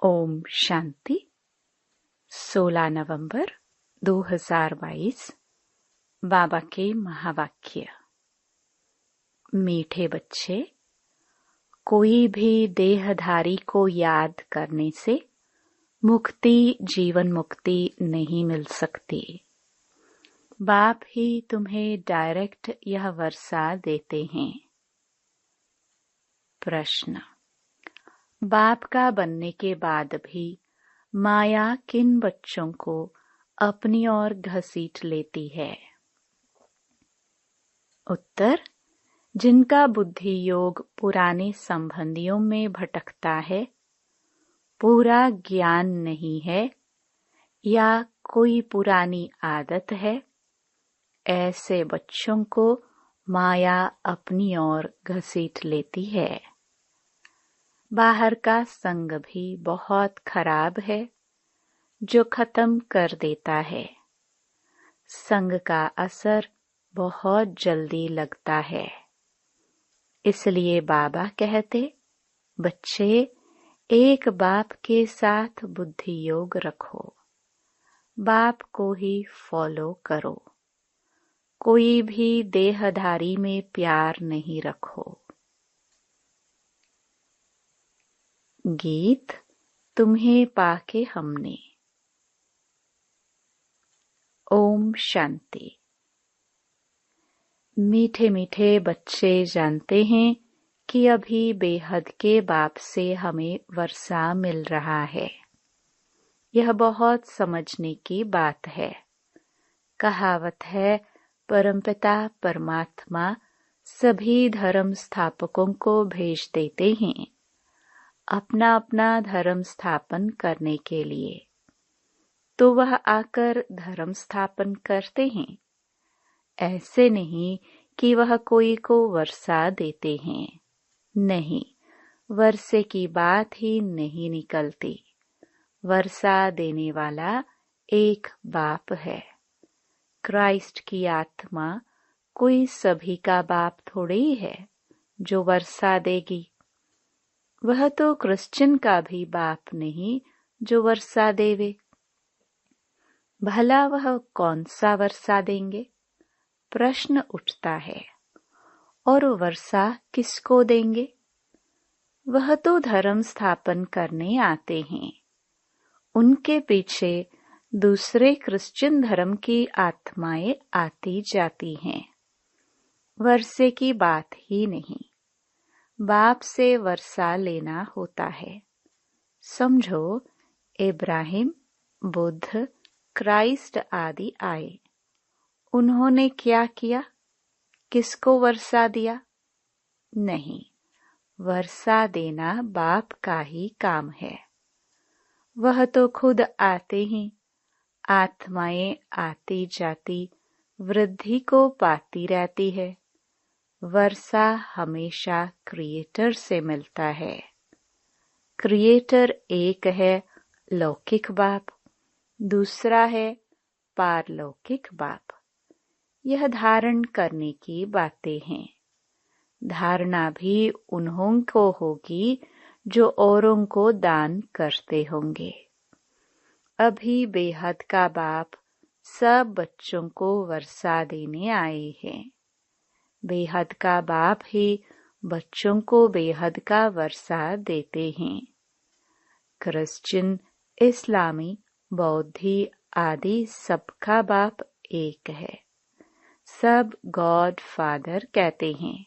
ओम शांति। 16 नवंबर 2022। बाबा के महावाक्य। मीठे बच्चे, कोई भी देहधारी को याद करने से मुक्ति, जीवन मुक्ति नहीं मिल सकती। बाप ही तुम्हें डायरेक्ट यह वर्षा देते हैं। प्रश्न: बाप का बनने के बाद भी माया किन बच्चों को अपनी ओर घसीट लेती है? उत्तर: जिनका बुद्धि योग पुराने संबंधियों में भटकता है, पूरा ज्ञान नहीं है या कोई पुरानी आदत है, ऐसे बच्चों को माया अपनी ओर घसीट लेती है। बाहर का संग भी बहुत खराब है जो खत्म कर देता है। संग का असर बहुत जल्दी लगता है। इसलिए बाबा कहते, बच्चे एक बाप के साथ बुद्धि योग रखो, बाप को ही फॉलो करो, कोई भी देहधारी में प्यार नहीं रखो। गीत तुम्हें पाके हमने। ओम शांति। मीठे मीठे बच्चे जानते हैं कि अभी बेहद के बाप से हमें वर्षा मिल रहा है। यह बहुत समझने की बात है। कहावत है, परमपिता परमात्मा सभी धर्म स्थापकों को भेज देते हैं अपना अपना धर्म स्थापन करने के लिए, तो वह आकर धर्म स्थापन करते हैं। ऐसे नहीं कि वह कोई को वर्षा देते हैं। नहीं, वर्षे की बात ही नहीं निकलती। वर्षा देने वाला एक बाप है। क्राइस्ट की आत्मा कोई सभी का बाप थोड़े ही है जो वर्षा देगी। वह तो क्रिश्चियन का भी बाप नहीं जो वर्षा देवे। भला वह कौन सा वर्षा देंगे? प्रश्न उठता है। और वर्षा किसको देंगे? वह तो धर्म स्थापन करने आते हैं। उनके पीछे दूसरे क्रिश्चियन धर्म की आत्माएं आती जाती हैं। वर्षे की बात ही नहीं। बाप से वर्षा लेना होता है। समझो, इब्राहिम, बुद्ध, क्राइस्ट आदि आए। उन्होंने क्या किया? किसको वर्षा दिया? नहीं, वर्षा देना बाप का ही काम है। वह तो खुद आते ही आत्माएं आती जाती वृद्धि को पाती रहती है। वर्षा हमेशा क्रिएटर से मिलता है। क्रिएटर एक है लौकिक बाप, दूसरा है पारलौकिक बाप। यह धारण करने की बातें हैं। धारणा भी उन्हों को होगी जो औरों को दान करते होंगे। अभी बेहद का बाप सब बच्चों को वर्षा देने आए हैं। बेहद का बाप ही बच्चों को बेहद का वर्षा देते हैं। क्रिश्चियन, इस्लामी, बौद्धि आदि सबका बाप एक है। सब गॉड फादर कहते हैं।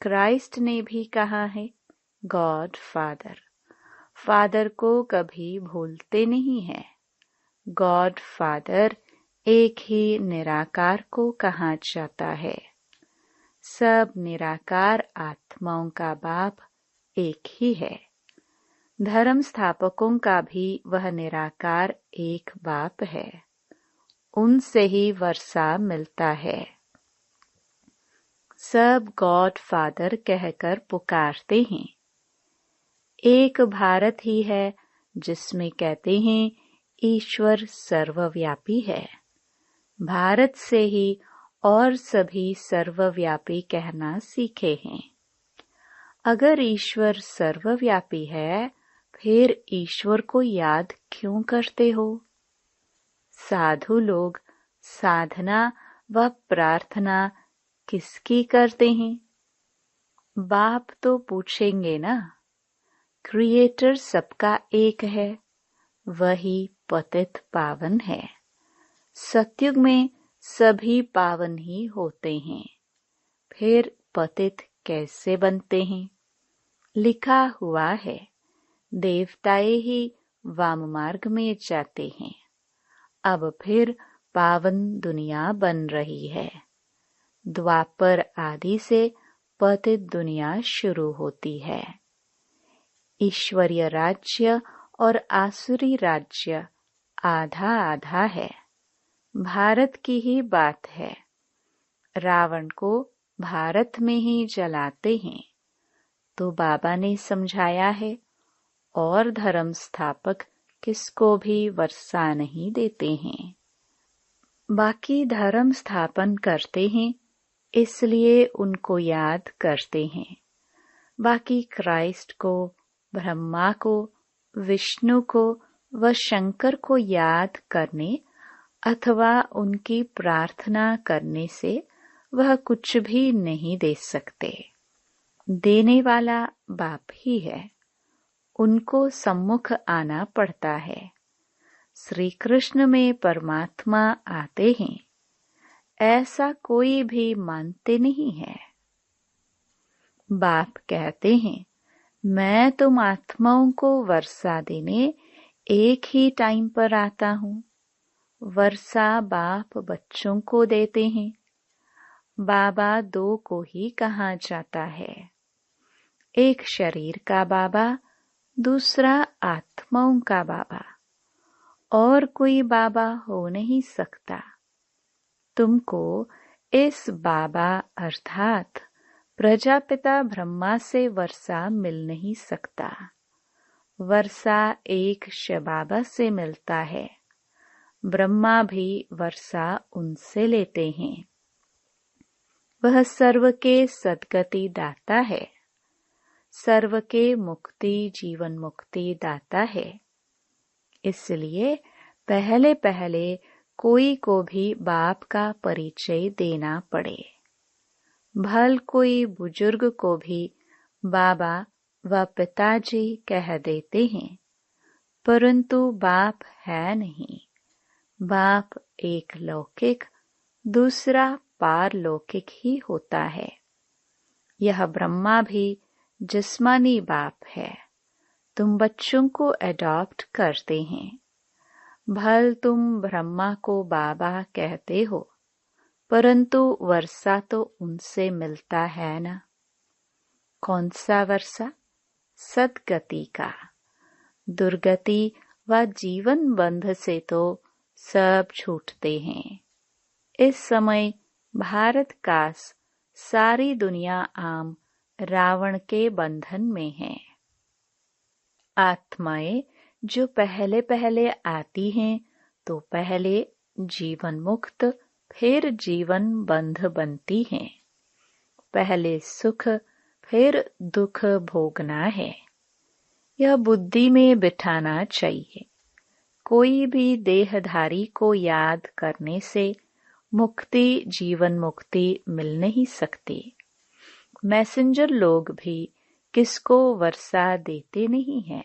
क्राइस्ट ने भी कहा है गॉड फादर। फादर को कभी भूलते नहीं है। गॉड फादर एक ही निराकार को कहा जाता है। सब निराकार आत्माओं का बाप एक ही है। धर्म स्थापकों का भी वह निराकार एक बाप है। उनसे ही वर्षा मिलता है। सब गॉड फादर कहकर पुकारते हैं। एक भारत ही है जिसमें कहते हैं ईश्वर सर्वव्यापी है। भारत से ही और सभी सर्वव्यापी कहना सीखे हैं। अगर ईश्वर सर्वव्यापी है, फिर ईश्वर को याद क्यों करते हो? साधु लोग साधना व प्रार्थना किसकी करते हैं? बाप तो पूछेंगे ना। क्रिएटर सबका एक है, वही पतित पावन है। सतयुग में सभी पावन ही होते हैं, फिर पतित कैसे बनते हैं? लिखा हुआ है, देवताए ही वाम मार्ग में जाते हैं। अब फिर पावन दुनिया बन रही है। द्वापर आदि से पतित दुनिया शुरू होती है। ईश्वरीय राज्य और आसुरी राज्य आधा आधा है। भारत की ही बात है। रावण को भारत में ही जलाते हैं, तो बाबा ने समझाया है, और धर्म स्थापक किसको भी वर्षा नहीं देते हैं। बाकी धर्म स्थापन करते हैं, इसलिए उनको याद करते हैं। बाकी क्राइस्ट को, ब्रह्मा को, विष्णु को व शंकर को याद करने अथवा उनकी प्रार्थना करने से वह कुछ भी नहीं दे सकते। देने वाला बाप ही है, उनको सम्मुख आना पड़ता है। श्री कृष्ण में परमात्मा आते हैं, ऐसा कोई भी मानते नहीं है। बाप कहते हैं, मैं तुम आत्माओं को वर्षा देने एक ही टाइम पर आता हूँ। वर्षा बाप बच्चों को देते हैं। बाबा दो को ही कहा जाता है, एक शरीर का बाबा, दूसरा आत्माओं का बाबा। और कोई बाबा हो नहीं सकता। तुमको इस बाबा अर्थात प्रजापिता ब्रह्मा से वर्षा मिल नहीं सकता। वर्षा एक शबाबा से मिलता है। ब्रह्मा भी वर्षा उनसे लेते हैं। वह सर्व के सद्गति दाता है, सर्व के मुक्ति जीवन मुक्ति दाता है। इसलिए पहले पहले कोई को भी बाप का परिचय देना पड़े। भल कोई बुजुर्ग को भी बाबा व पिताजी कह देते हैं, परंतु बाप है नहीं। बाप एक लौकिक, दूसरा पारलौकिक ही होता है। यह ब्रह्मा भी जिस्मानी बाप है। तुम बच्चों को एडॉप्ट करते हैं। भल तुम ब्रह्मा को बाबा कहते हो, परंतु वर्षा तो उनसे मिलता है ना। कौन सा वर्षा? सद्गति का। दुर्गति व जीवन बंध से तो सब छूटते हैं। इस समय भारत का सारी दुनिया आम रावण के बंधन में है। आत्माएं जो पहले पहले आती हैं, तो पहले जीवन मुक्त, फिर जीवन बंध बनती हैं। पहले सुख फिर दुख भोगना है। यह बुद्धि में बिठाना चाहिए। कोई भी देहधारी को याद करने से मुक्ति जीवन मुक्ति मिल नहीं सकती। मैसेंजर लोग भी किसको वर्षा देते नहीं हैं।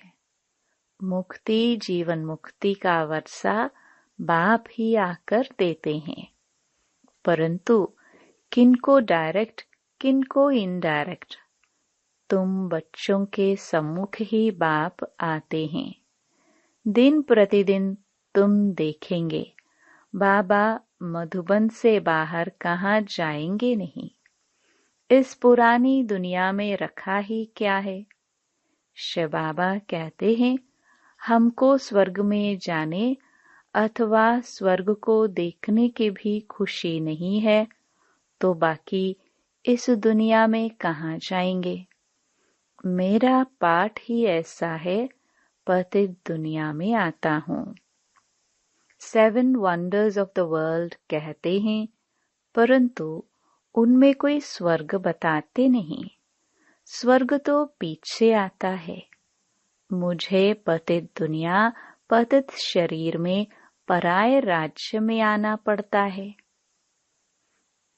मुक्ति जीवन मुक्ति का वर्षा बाप ही आकर देते हैं, परंतु किनको डायरेक्ट किनको इनडायरेक्ट। तुम बच्चों के सम्मुख ही बाप आते हैं। दिन प्रतिदिन तुम देखेंगे बाबा मधुबन से बाहर कहाँ जाएंगे नहीं। इस पुरानी दुनिया में रखा ही क्या है। शिव बाबा कहते हैं, हमको स्वर्ग में जाने अथवा स्वर्ग को देखने की भी खुशी नहीं है, तो बाकी इस दुनिया में कहाँ जाएंगे। मेरा पाठ ही ऐसा है, पतित दुनिया में आता हूँ। 7 वंडर्स ऑफ द वर्ल्ड कहते हैं, परंतु उनमें कोई स्वर्ग बताते नहीं। स्वर्ग तो पीछे आता है। मुझे पतित दुनिया, पतित शरीर में पराये राज्य में आना पड़ता है।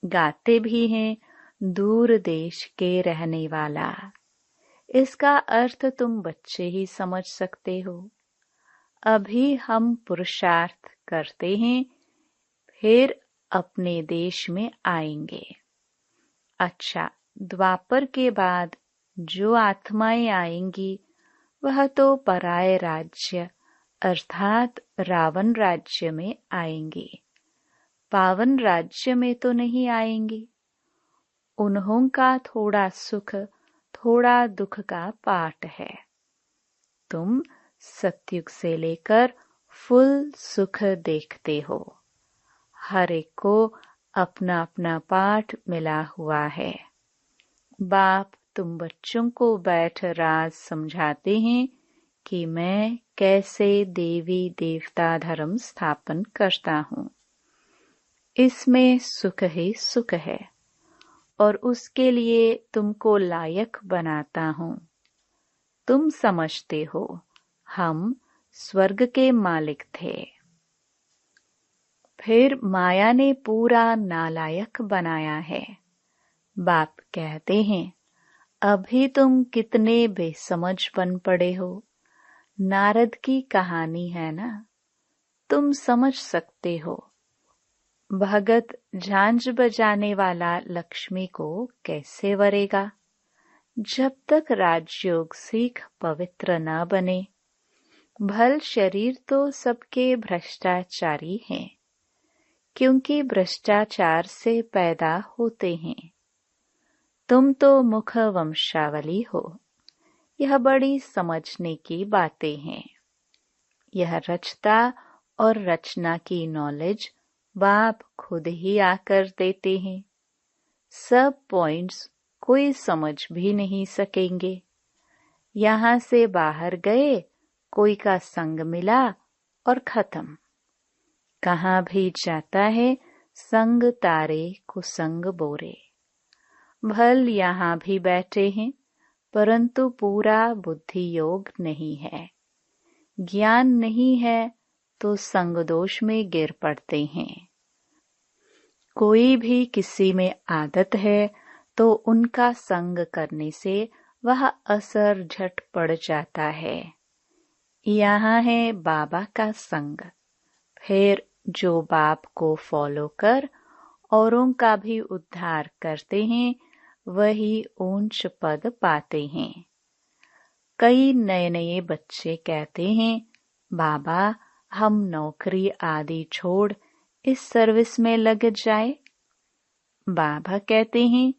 गाते भी हैं दूर देश के रहने वाला। इसका अर्थ तुम बच्चे ही समझ सकते हो। अभी हम पुरुषार्थ करते हैं, फिर अपने देश में आएंगे। अच्छा, द्वापर के बाद जो आत्माएं आएंगी वह तो पराये राज्य अर्थात रावण राज्य में आएंगी, पावन राज्य में तो नहीं आएंगी। उन्हों का थोड़ा सुख थोड़ा दुख का पाठ है। तुम सतयुग से लेकर फुल सुख देखते हो। हर एक को अपना अपना पाठ मिला हुआ है। बाप तुम बच्चों को बैठ राज समझाते हैं कि मैं कैसे देवी देवता धर्म स्थापन करता हूँ। इसमें सुख ही सुख है और उसके लिए तुमको लायक बनाता हूँ। तुम समझते हो हम स्वर्ग के मालिक थे, फिर माया ने पूरा नालायक बनाया है। बाप कहते हैं अभी तुम कितने बेसमझ बन पड़े हो। नारद की कहानी है ना, तुम समझ सकते हो। भगत झांझ बजाने वाला लक्ष्मी को कैसे वरेगा जब तक राजयोग सीख पवित्र न बने। भल शरीर तो सबके भ्रष्टाचारी हैं, क्योंकि भ्रष्टाचार से पैदा होते हैं। तुम तो मुख वंशावली हो। यह बड़ी समझने की बातें हैं। यह रचता और रचना की नॉलेज बाप खुद ही आकर देते हैं। सब पॉइंट्स कोई समझ भी नहीं सकेंगे। यहाँ से बाहर गए, कोई का संग मिला और खत्म। कहाँ भी जाता है संग तारे कुसंग बोरे। भल यहाँ भी बैठे हैं, परंतु पूरा बुद्धि योग नहीं है। ज्ञान नहीं है तो संग दोष में गिर पड़ते हैं। कोई भी किसी में आदत है तो उनका संग करने से वह असर झट पड़ जाता है। यहाँ है बाबा का संग, फिर जो बाप को फॉलो कर औरों का भी उद्धार करते हैं वही ऊंच पद पाते हैं। कई नए नए बच्चे कहते हैं बाबा हम नौकरी आदि छोड़ इस सर्विस में लग जाए। बाबा कहते हैं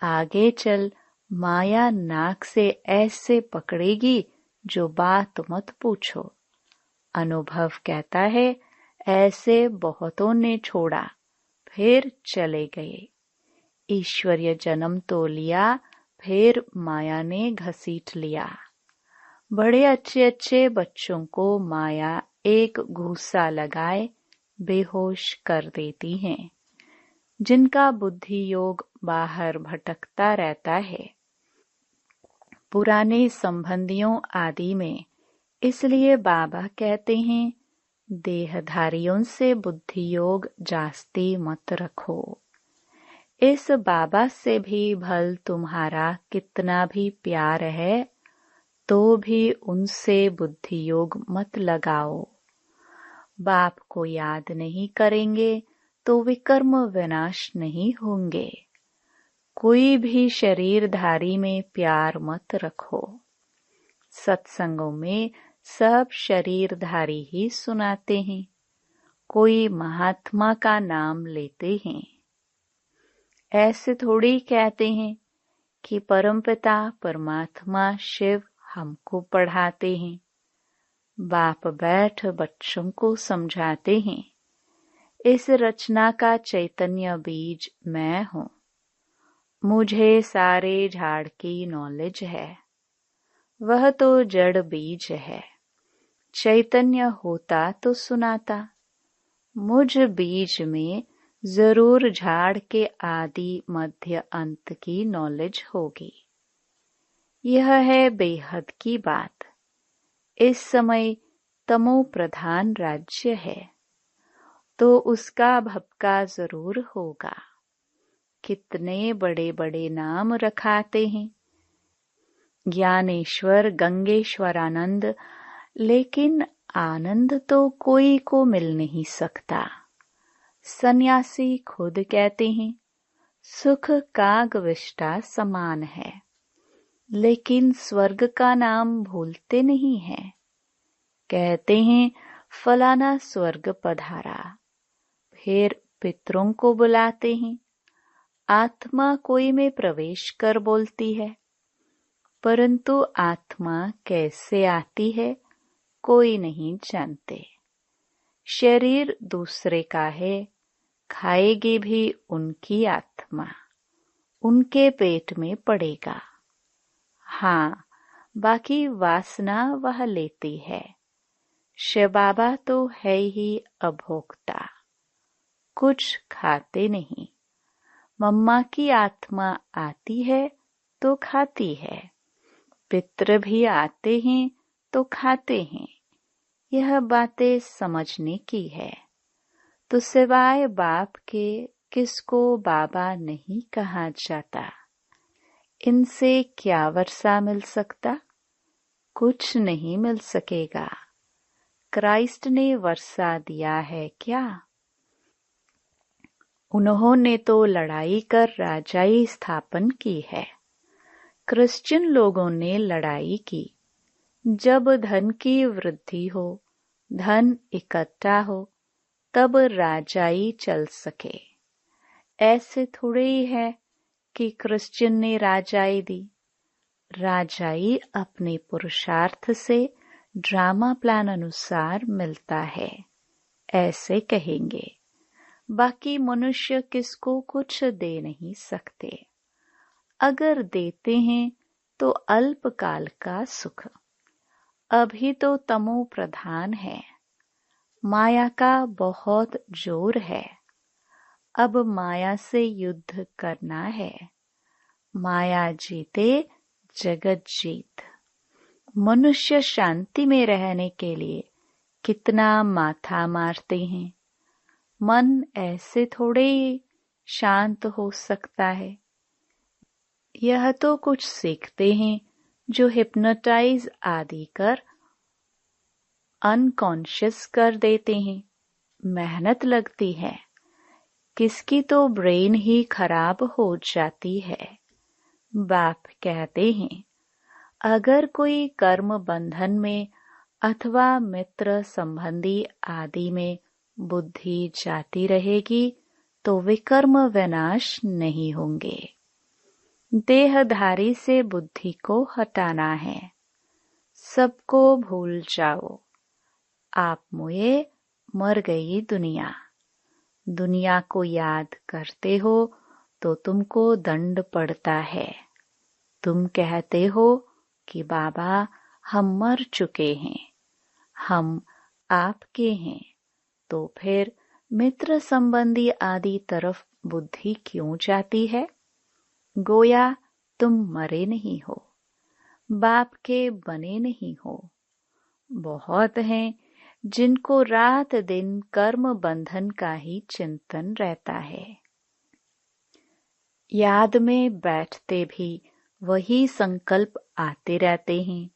आगे चल माया नाक से ऐसे पकड़ेगी जो बात मत पूछो। अनुभव कहता है ऐसे बहुतों ने छोड़ा फिर चले गए। ईश्वरीय जन्म तो लिया, फिर माया ने घसीट लिया। बड़े अच्छे अच्छे बच्चों को माया एक घूसा लगाए बेहोश कर देती है, जिनका बुद्धि योग बाहर भटकता रहता है पुराने संबंधियों आदि में। इसलिए बाबा कहते हैं देहधारियों से बुद्धि योग जास्ती मत रखो। इस बाबा से भी भल तुम्हारा कितना भी प्यार है तो भी उनसे बुद्धि योग मत लगाओ। बाप को याद नहीं करेंगे तो विकर्म विनाश नहीं होंगे। कोई भी शरीरधारी में प्यार मत रखो। सत्संगों में सब शरीरधारी ही सुनाते हैं, कोई महात्मा का नाम लेते हैं। ऐसे थोड़ी कहते हैं कि परमपिता परमात्मा शिव हमको पढ़ाते हैं। बाप बैठ बच्चों को समझाते हैं इस रचना का चैतन्य बीज मैं हूँ। मुझे सारे झाड़ की नॉलेज है, वह तो जड़ बीज है। चैतन्य होता तो सुनाता। मुझ बीज में जरूर झाड़ के आदि मध्य अंत की नॉलेज होगी। यह है बेहद की बात। इस समय तमो प्रधान राज्य है, तो उसका भपका जरूर होगा। कितने बड़े बड़े नाम रखाते हैं, ज्ञानेश्वर, गंगेश्वरानंद, लेकिन आनंद तो कोई को मिल नहीं सकता। सन्यासी खुद कहते हैं सुख कागविष्टा समान है, लेकिन स्वर्ग का नाम भूलते नहीं हैं। कहते हैं फलाना स्वर्ग पधारा, फिर पितरों को बुलाते हैं। आत्मा कोई में प्रवेश कर बोलती है, परंतु आत्मा कैसे आती है कोई नहीं जानते। शरीर दूसरे का है, खाएगी भी उनकी आत्मा, उनके पेट में पड़ेगा। हाँ, बाकी वासना वह लेती है। शिव बाबा तो है ही अभोक्ता, कुछ खाते नहीं। मम्मा की आत्मा आती है तो खाती है, पितृ भी आते हैं तो खाते हैं। यह बातें समझने की है। तो सिवाय बाप के किसको बाबा नहीं कहा जाता। इनसे क्या वर्षा मिल सकता? कुछ नहीं मिल सकेगा। क्राइस्ट ने वर्षा दिया है क्या? उन्होंने तो लड़ाई कर राजाई स्थापन की है। क्रिश्चियन लोगों ने लड़ाई की। जब धन की वृद्धि हो, धन इकट्ठा हो, तब राजाई चल सके। ऐसे थोड़े ही है कि क्रिश्चियन ने राजाई दी। राजाई अपने पुरुषार्थ से ड्रामा प्लान अनुसार मिलता है, ऐसे कहेंगे। बाकी मनुष्य किसको कुछ दे नहीं सकते। अगर देते हैं तो अल्पकाल का सुख। अभी तो तमो प्रधान है, माया का बहुत जोर है। अब माया से युद्ध करना है। माया जीते जगत जीत। मनुष्य शांति में रहने के लिए कितना माथा मारते हैं। मन ऐसे थोड़े ही शांत हो सकता है। यह तो कुछ सीखते हैं जो हिप्नोटाइज आदि कर अनकॉन्शियस कर देते हैं। मेहनत लगती है, किसकी तो ब्रेन ही खराब हो जाती है। बाप कहते हैं अगर कोई कर्म बंधन में अथवा मित्र संबंधी आदि में बुद्धि जाती रहेगी तो विकर्म विनाश नहीं होंगे। देहधारी से बुद्धि को हटाना है। सबको भूल जाओ। आप मुए मर गई दुनिया। दुनिया को याद करते हो तो तुमको दंड पड़ता है। तुम कहते हो कि बाबा हम मर चुके हैं, हम आपके हैं, तो फिर मित्र संबंधी आदि तरफ बुद्धि क्यों जाती है? गोया तुम मरे नहीं हो, बाप के बने नहीं हो। बहुत हैं जिनको रात दिन कर्म बंधन का ही चिंतन रहता है। याद में बैठते भी वही संकल्प आते रहते हैं।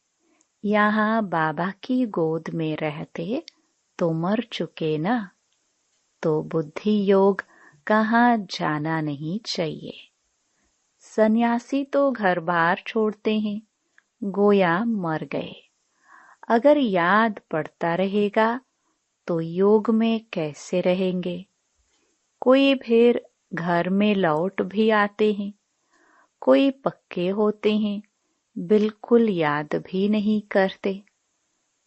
यहाँ बाबा की गोद में रहते तो मर चुके ना, तो बुद्धि योग कहाँ जाना नहीं चाहिए। सन्यासी तो घर बार छोड़ते हैं, गोया मर गए। अगर याद पड़ता रहेगा तो योग में कैसे रहेंगे? कोई फिर घर में लौट भी आते हैं, कोई पक्के होते हैं, बिल्कुल याद भी नहीं करते।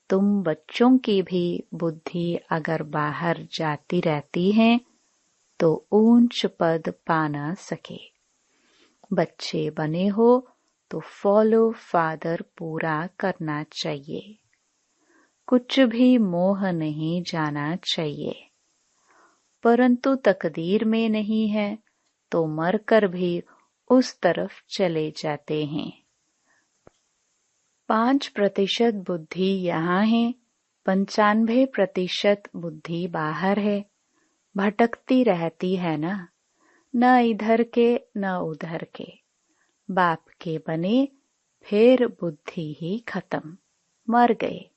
तुम बच्चों की भी बुद्धि अगर बाहर जाती रहती है तो ऊंच पद पा ना सके। बच्चे बने हो तो फॉलो फादर पूरा करना चाहिए। कुछ भी मोह नहीं जाना चाहिए। परंतु तकदीर में नहीं है तो मरकर भी उस तरफ चले जाते हैं। 5% बुद्धि यहाँ है, 95% बुद्धि बाहर है। भटकती रहती है ना, न इधर के न उधर के। बाप के बने फिर बुद्धि ही खत्म, मर गए।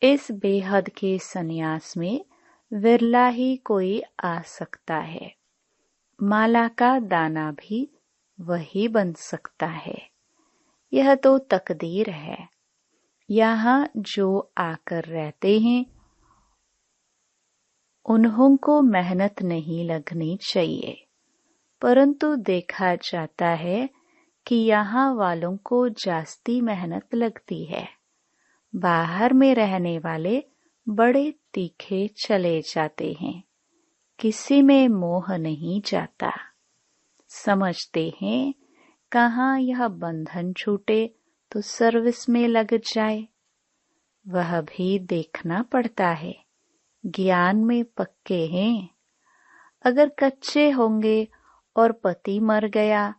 इस बेहद के सन्यास में विरला ही कोई आ सकता है। माला का दाना भी वही बन सकता है। यह तो तकदीर है। यहाँ जो आकर रहते हैं उन्हों को मेहनत नहीं लगनी चाहिए, परंतु देखा जाता है कि यहाँ वालों को जास्ती मेहनत लगती है। बाहर में रहने वाले बड़े तीखे चले जाते हैं, किसी में मोह नहीं जाता। समझते हैं कहाँ यह बंधन छूटे तो सर्विस में लग जाए। वह भी देखना पड़ता है। ज्ञान में पक्के हैं। अगर कच्चे होंगे और पति मर गया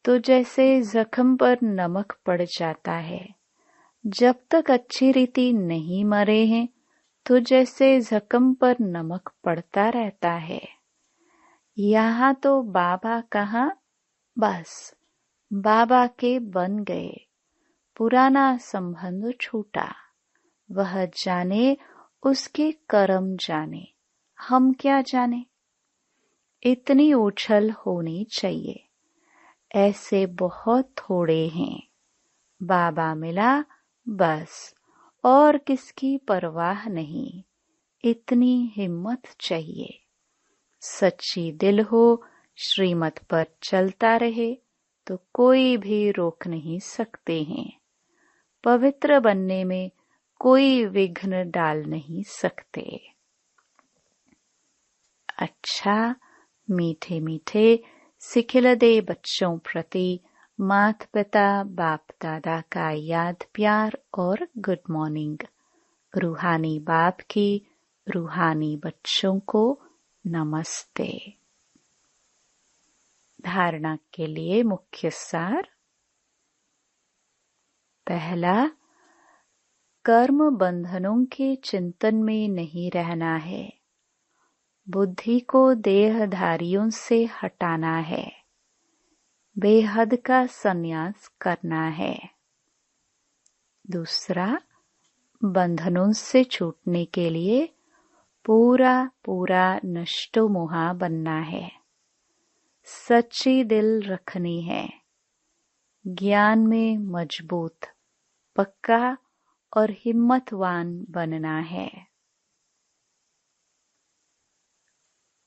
तो जैसे जख्म पर नमक पड़ जाता है। जब तक अच्छी रीति नहीं मरे हैं तो जैसे जख्म पर नमक पड़ता रहता है। यहाँ तो बाबा कहाँ, बस बाबा के बन गए। पुराना संबंध छूटा। वह जाने, उसके कर्म जाने, हम क्या जाने। इतनी उछल होनी चाहिए। ऐसे बहुत थोड़े हैं। बाबा मिला बस, और किसकी परवाह नहीं। इतनी हिम्मत चाहिए। सच्ची दिल हो, श्रीमत पर चलता रहे तो कोई भी रोक नहीं सकते हैं। पवित्र बनने में कोई विघ्न डाल नहीं सकते। अच्छा, मीठे मीठे सिखिलदे बच्चों प्रति माता पिता बाप दादा का याद प्यार और गुड मॉर्निंग। रूहानी बाप की रूहानी बच्चों को नमस्ते। धारणा के लिए मुख्य सार। पहला, कर्म बंधनों के चिंतन में नहीं रहना है। बुद्धि को देहधारियों से हटाना है। बेहद का संन्यास करना है। दूसरा, बंधनों से छूटने के लिए पूरा पूरा नष्टो मोहा बनना है। सच्ची दिल रखनी है। ज्ञान में मजबूत, पक्का और हिम्मतवान बनना है।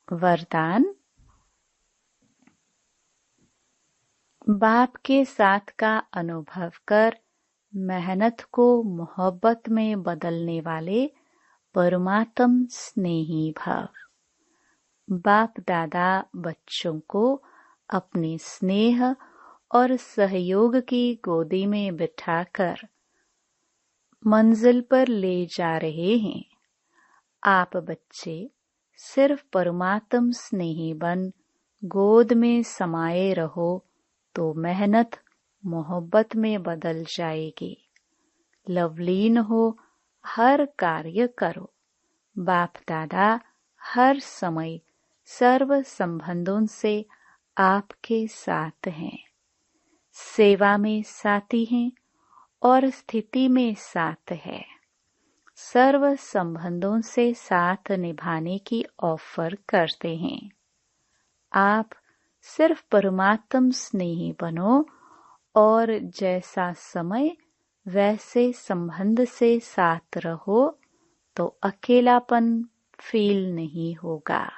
वरदान। बाप के साथ का अनुभव कर मेहनत को मोहब्बत में बदलने वाले परमात्म स्नेही भव। बाप दादा बच्चों को अपने स्नेह और सहयोग की गोदी में बिठाकर मंजिल पर ले जा रहे हैं। आप बच्चे सिर्फ परमात्म स्नेही बन गोद में समाये रहो तो मेहनत मोहब्बत में बदल जाएगी। लवलीन हो, हर कार्य करो। बाप दादा हर समय सर्व संबंधों से आपके साथ हैं। सेवा में साथी हैं और स्थिति में साथ है। सर्व संबंधों से साथ निभाने की ऑफर करते हैं। आप सिर्फ परमात्म स्नेही बनो और जैसा समय वैसे संबंध से साथ रहो तो अकेलापन फील नहीं होगा।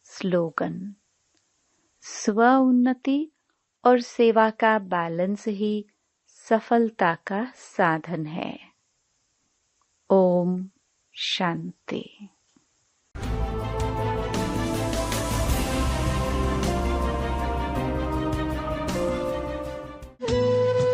स्लोगन। स्व उन्नति और सेवा का बैलेंस ही सफलता का साधन है। ओम शांति।